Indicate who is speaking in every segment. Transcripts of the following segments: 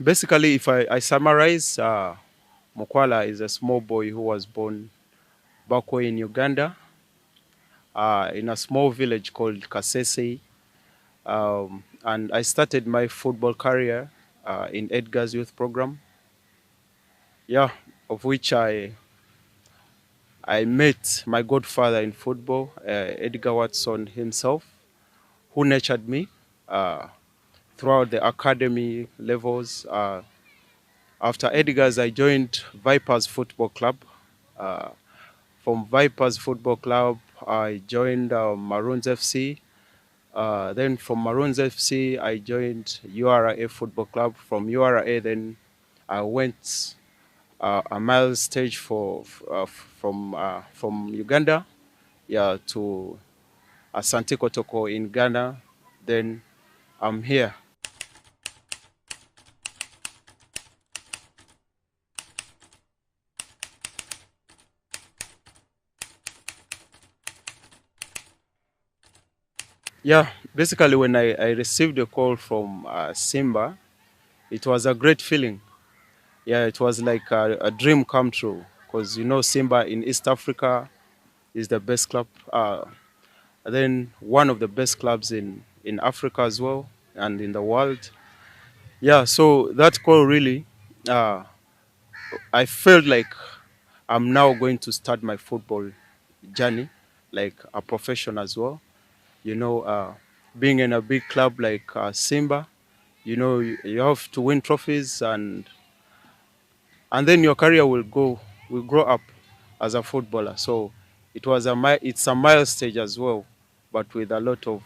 Speaker 1: Basically, if I summarize, Mokwala is a small boy who was born back way in Uganda, in a small village called Kasese. And I started my football career in Edgar's youth program. Yeah, of which I met my godfather in football, Edgar Watson himself, who nurtured me uh, throughout the academy levels. After Edgar's, I joined Vipers Football Club. Uh, from Vipers Football Club, I joined Maroons FC. Then from Maroons FC, I joined URA Football Club. From URA, then I went a mile stage from Uganda, yeah, to Asante Kotoko in Ghana. Then I'm here. Yeah, basically when I received a call from Simba, it was a great feeling. Yeah, it was like a dream come true because you know Simba in East Africa is the best club. Then one of the best clubs in Africa as well and in the world. Yeah, so that call really, uh, I felt like I'm now going to start my football journey, like a profession as well. You know, being in a big club like Simba, you know, you have to win trophies and then your career will grow up as a footballer. So it's a mile stage as well, but with a lot of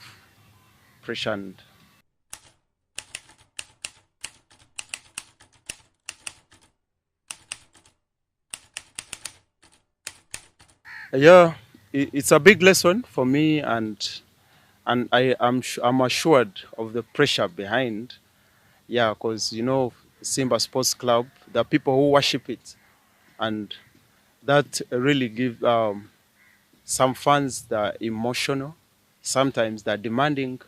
Speaker 1: pressure. And yeah, it's a big lesson for me, and I'm assured of the pressure behind. Yeah, because you know Simba Sports Club, the people who worship it, and that really give some fans that are emotional. Sometimes they're demanding.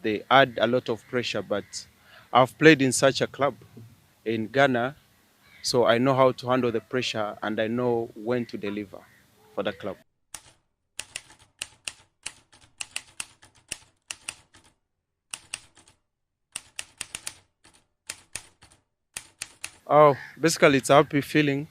Speaker 1: They add a lot of pressure, but I've played in such a club in Ghana, so I know how to handle the pressure and I know when to deliver for the club. Oh, basically, it's a happy feeling.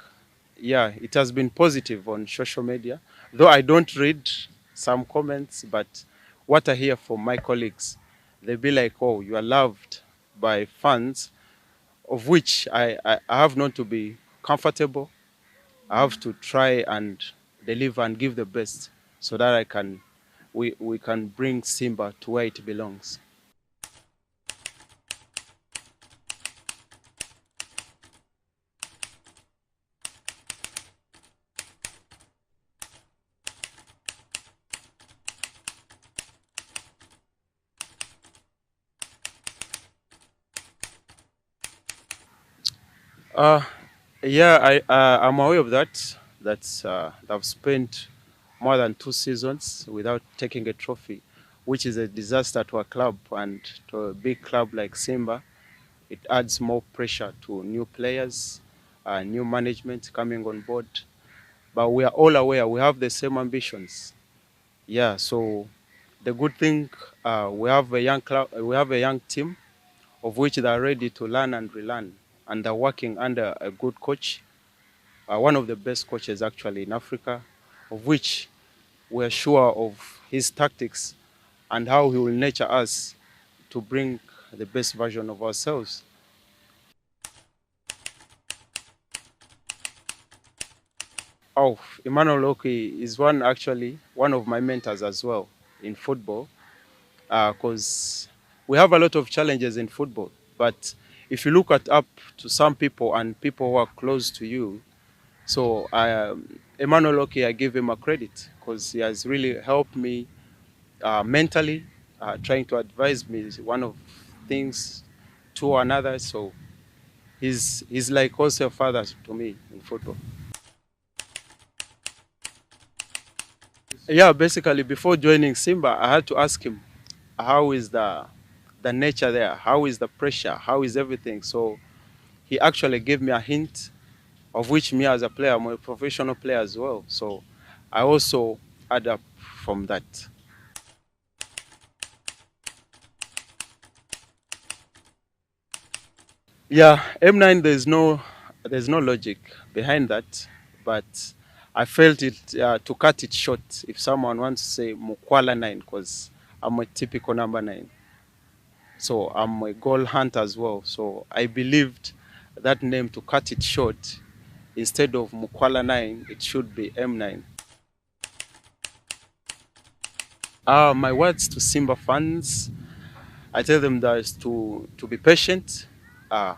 Speaker 1: Yeah, it has been positive on social media, though I don't read some comments, but what I hear from my colleagues, they be like, oh, you are loved by fans, of which I have not to be comfortable. I have to try and deliver and give the best so that we can bring Simba to where it belongs. Uh, yeah, I'm aware of that. I've spent more than 2 seasons without taking a trophy, which is a disaster to a club and to a big club like Simba. It adds more pressure to new players, new management coming on board. But we are all aware we have the same ambitions. Yeah, so the good thing we have a young club, we have a young team of which they are ready to learn and relearn, and they're working under a good coach, one of the best coaches actually in Africa, of which we're sure of his tactics and how he will nurture us to bring the best version of ourselves. Oh, Emmanuel Oki is one of my mentors as well in football, because we have a lot of challenges in football. But if you look at up to some people and people who are close to you, so Emmanuel Oki, I give him a credit because he has really helped me mentally, trying to advise me is one of things to another. So he's like also a father to me in football. Yeah, basically before joining Simba, I had to ask him how is the the nature there? How is the pressure? How is everything? So he actually gave me a hint of which me as a player, I'm a professional player as well. So I also add up from that. Yeah, M9, there's no logic behind that, but I felt it to cut it short. If someone wants to say Mukwala 9, because I'm a typical number 9. So I'm a goal hunter as well. So I believed that name, to cut it short, instead of Mukwala 9, it should be M9. My words to Simba fans, I tell them that is to be patient. Uh,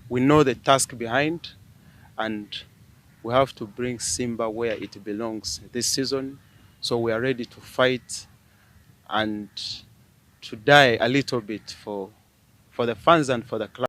Speaker 1: we know the task behind, and we have to bring Simba where it belongs this season. So we are ready to fight and to die a little bit for the fans and for the club.